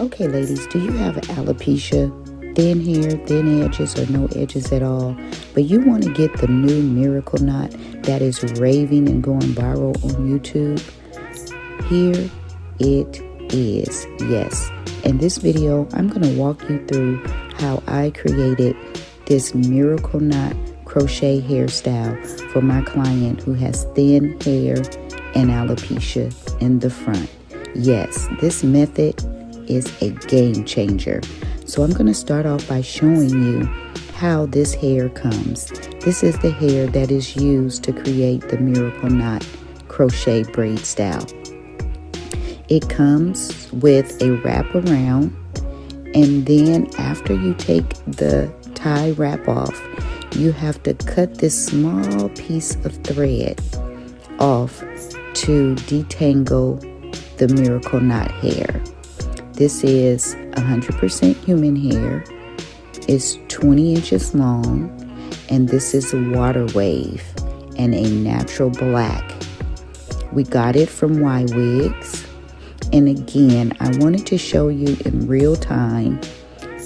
Okay, ladies, do you have alopecia, thin hair, thin edges, or no edges at all, but you want to get the new Miracle Knot that is raving and going viral on YouTube? Here it is. Yes. In this video, I'm going to walk you through how I created this Miracle Knot crochet hairstyle for my client who has thin hair and alopecia in the front. Yes, this method is a game changer. So I'm going to start off by showing you how this hair comes. This is the hair that is used to create the Miracle Knot crochet braid style. It comes with a wraparound, and then after you take the tie wrap off, you have to cut this small piece of thread off to detangle the Miracle Knot hair. This is 100% human hair. It's 20 inches long, and this is a water wave and a natural black. We got it from Y Wigs. And again, I wanted to show you in real time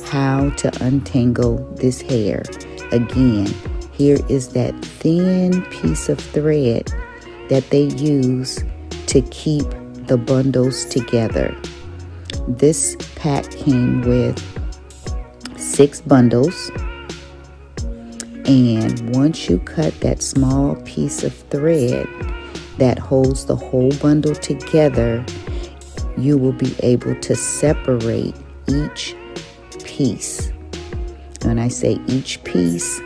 how to untangle this hair. Again, here is that thin piece of thread that they use to keep the bundles together. This pack came with 6 bundles, and once you cut that small piece of thread that holds the whole bundle together, you will be able to separate each piece. When I say each piece,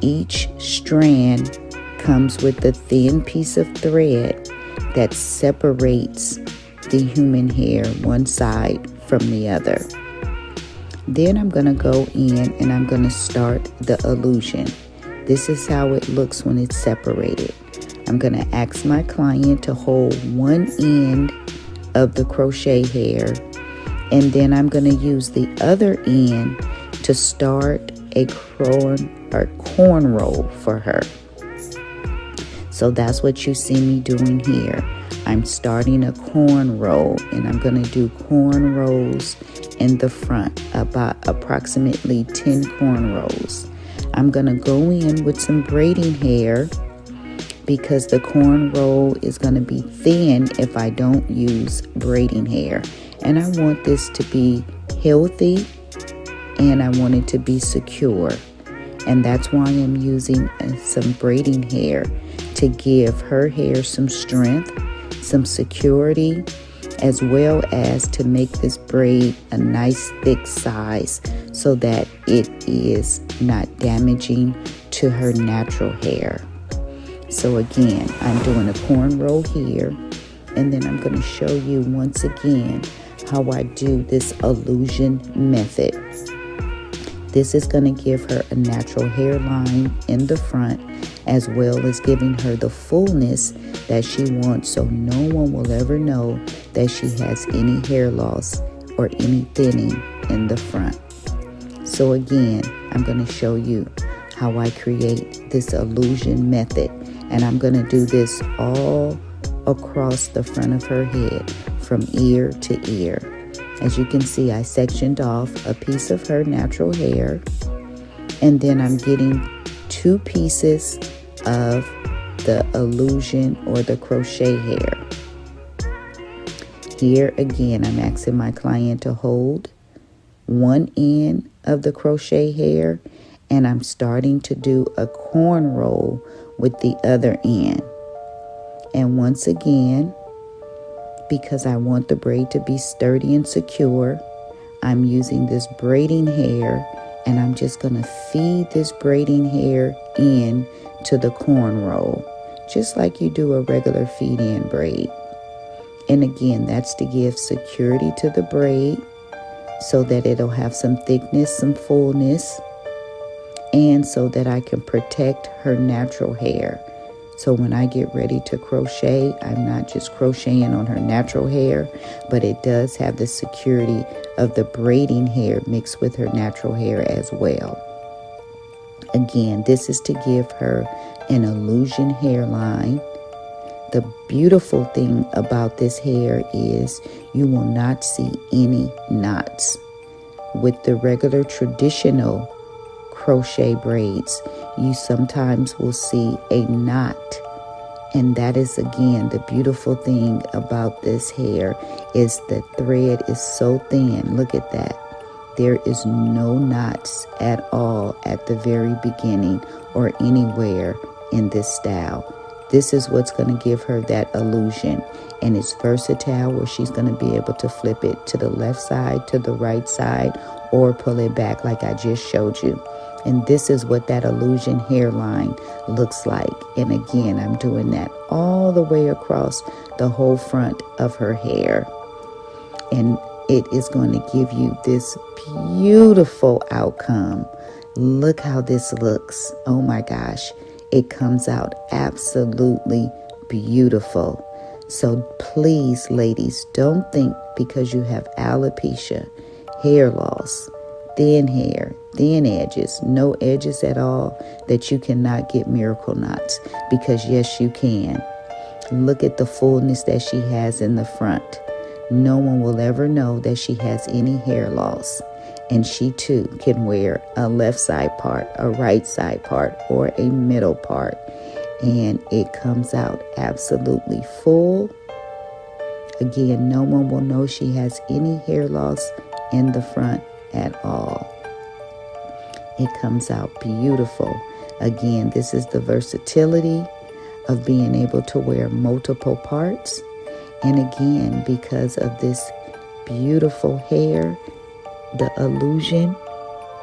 each strand comes with a thin piece of thread that separates the human hair one side from the other. Then I'm going to go in and I'm going to start the illusion. This is how it looks when it's separated. I'm going to ask my client to hold one end of the crochet hair, and then I'm going to use the other end to start a cornrow for her. So that's what you see me doing here. I'm starting a cornrow, and I'm going to do cornrows in the front, about approximately 10 cornrows. I'm going to go in with some braiding hair because the cornrow is going to be thin if I don't use braiding hair. And I want this to be healthy, and I want it to be secure. And that's why I'm using some braiding hair to give her hair some strength, some security, as well as to make this braid a nice thick size so that it is not damaging to her natural hair. So again, I'm doing a cornrow here, and then I'm going to show you once again how I do this illusion method. This is going to give her a natural hairline in the front, as well as giving her the fullness that she wants, so no one will ever know that she has any hair loss or any thinning in the front. So again, I'm going to show you how I create this illusion method, and I'm going to do this all across the front of her head from ear to ear. As you can see, I sectioned off a piece of her natural hair, and then I'm getting 2 pieces of the illusion or the crochet hair. Here again, I'm asking my client to hold one end of the crochet hair, and I'm starting to do a cornrow with the other end. And once again, because I want the braid to be sturdy and secure, I'm using this braiding hair, and I'm just going to feed this braiding hair in to the cornrow, just like you do a regular feed-in braid. And again, that's to give security to the braid so that it'll have some thickness, some fullness, and so that I can protect her natural hair. So when I get ready to crochet, I'm not just crocheting on her natural hair, but it does have the security of the braiding hair mixed with her natural hair as well. Again, this is to give her an illusion hairline. The beautiful thing about this hair is you will not see any knots. With the regular traditional crochet braids, you sometimes will see a knot. And that is, again, the beautiful thing about this hair is the thread is so thin. Look at that. There is no knots at all at the very beginning or anywhere in this style. This is what's going to give her that illusion. And it's versatile, where she's going to be able to flip it to the left side, to the right side, or pull it back like I just showed you. And this is what that illusion hairline looks like. And again, I'm doing that all the way across the whole front of her hair. And it is going to give you this beautiful outcome. Look how this looks. Oh my gosh. It comes out absolutely beautiful. So please, ladies, don't think because you have alopecia, hair loss, thin hair, thin edges, no edges at all, that you cannot get miracle knots. Because yes, you can. Look at the fullness that she has in the front. No one will ever know that she has any hair loss. And she too can wear a left side part, a right side part, or a middle part. And it comes out absolutely full. Again, no one will know she has any hair loss in the front at all. It comes out beautiful. Again, this is the versatility of being able to wear multiple parts. And again, because of this beautiful hair, the illusion,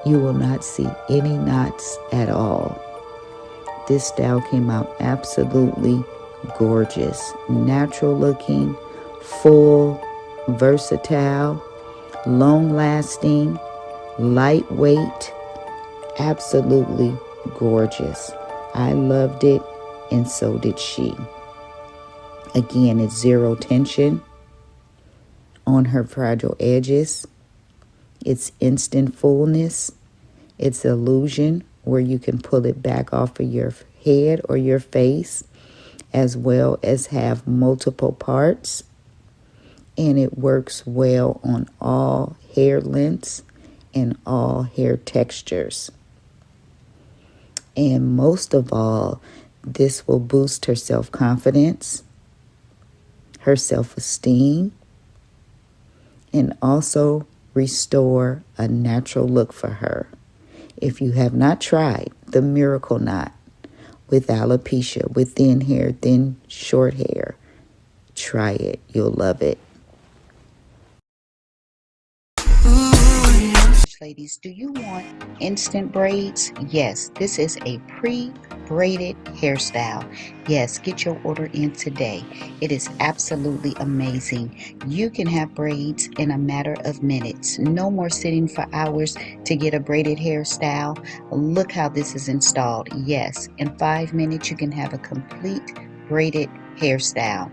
you will not see any knots at all. This style came out absolutely gorgeous, natural looking, full, versatile, long lasting, lightweight, absolutely gorgeous. I loved it, and so did she. Again, it's zero tension on her fragile edges. It's instant fullness. It's illusion, where you can pull it back off of your head or your face, as well as have multiple parts. And it works well on all hair lengths and all hair textures. And most of all, this will boost her self-confidence, her self-esteem, and also restore a natural look for her. If you have not tried the Miracle Knot with alopecia, with thin hair, thin, short hair, try it. You'll love it. Ladies, do you want instant braids? Yes, this is a pre-braided hairstyle. Yes, get your order in today. It is absolutely amazing. You can have braids in a matter of minutes. No more sitting for hours to get a braided hairstyle. Look how this is installed. Yes, in 5 minutes you can have a complete braided hairstyle.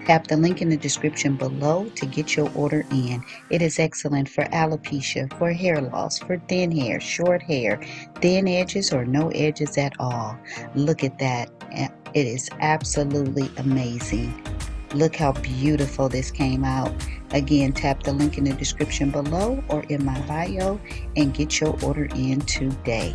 Tap the link in the description below to get your order in. It is excellent for alopecia, for hair loss, for thin hair, short hair, thin edges or no edges at all. Look at that. It is absolutely amazing. Look how beautiful this came out. Again, tap the link in the description below or in my bio and get your order in today.